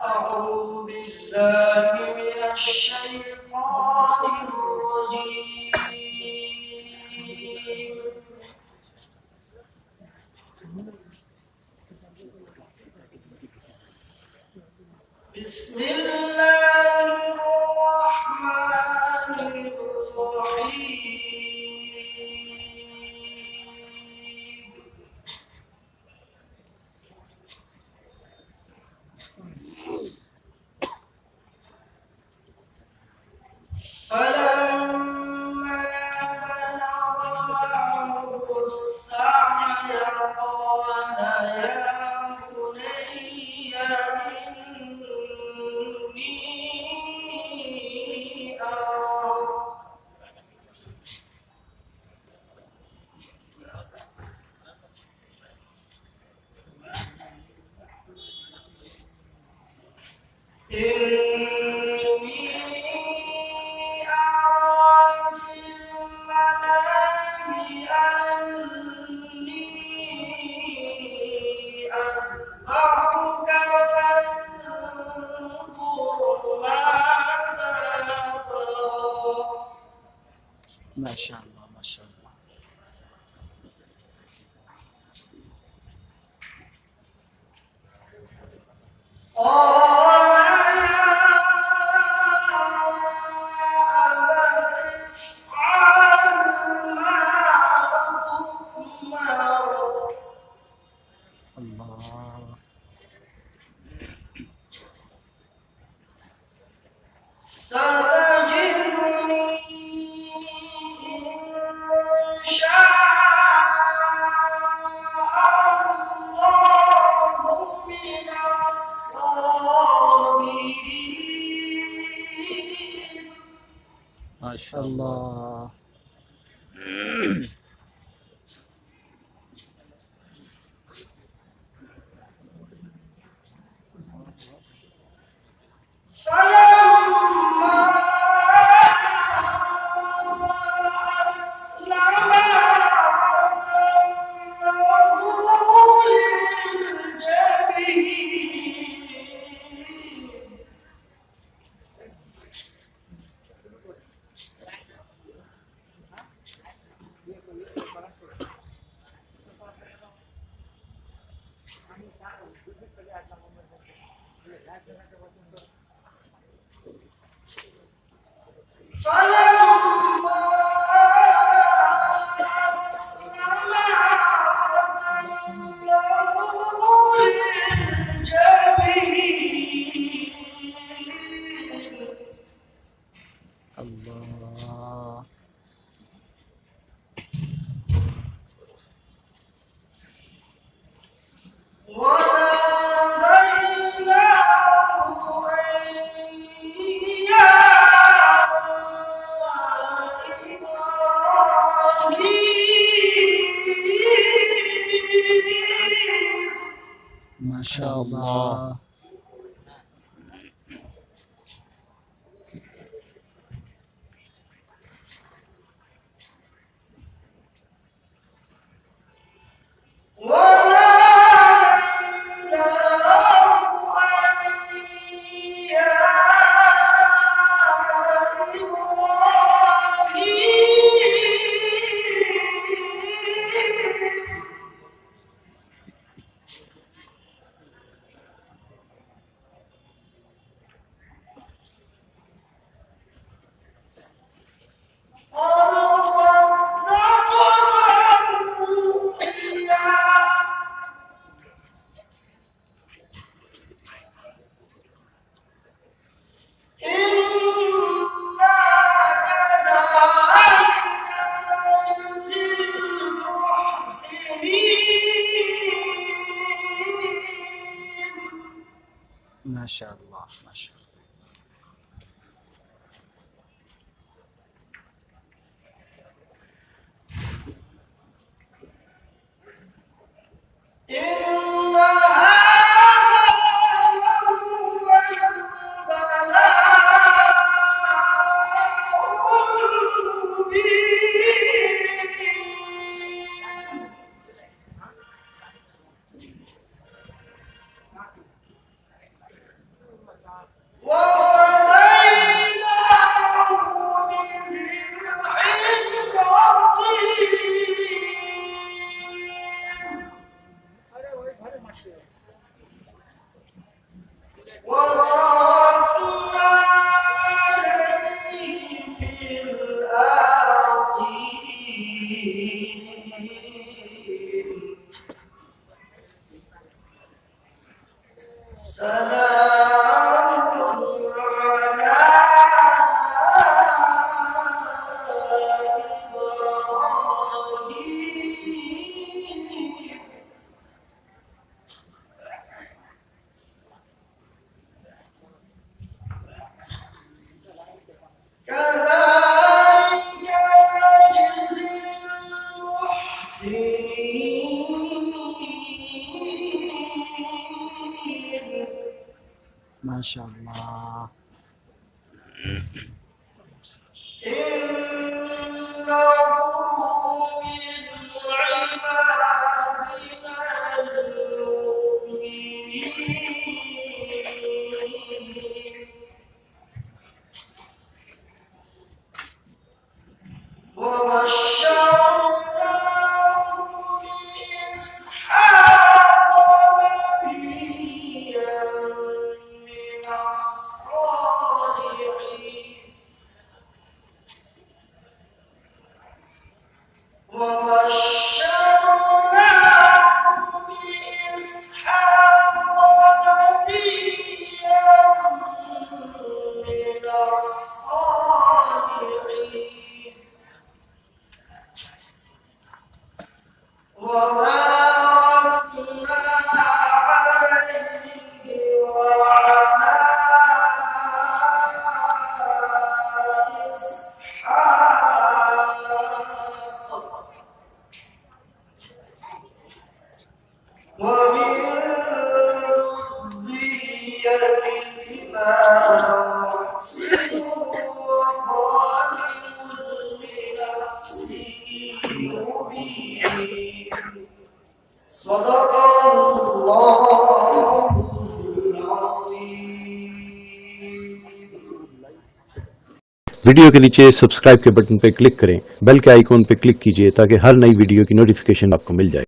أعوذ بالله من الشيطان الرجيم. بسم الله الرحمن الرحيم. فلما بلغ معه السعي قال يا بني إني أرى في المنام أني أذبحك فانظر ماذا ترى. ما شاء الله ما شاء الله. قال يا أبت افعل ما تؤمر الله. ستجدني إن شاء الله من الصابرين. ما شاء الله. فلما أسلما وتله للجبين فلما أسلما وتله للجبين الله. وناديناه أن يا إبراهيم. ما شاء الله. وناديناه أن يا إبراهيم. قد صدقنا الرؤيا إنا كذلك نجزي المحسنين. ما شاء الله ما شاء الله. إن هذا لهو البلاء المبين. وفديناه بذبح عظيم وتركنا عليه في الآخرين سلام على إبراهيم كذلك نجزي المحسنين ما شاء الله. إنه من عبادنا المؤمنين وبشرناه بإسحاق نبيا من الصالحين وبشرناه بإسحاق نبيا من الصالحين وباركنا عليه وعلى إسحاق ومن ذريتهما محسن وظالم لنفسه مبين صدق الله العظيم वीडियो के नीचे सब्सक्राइब के बटन पर क्लिक करें, बेल के आइकॉन पर क्लिक कीजिए ताकि हर नई वीडियो की नोटिफिकेशन आपको मिल जाए।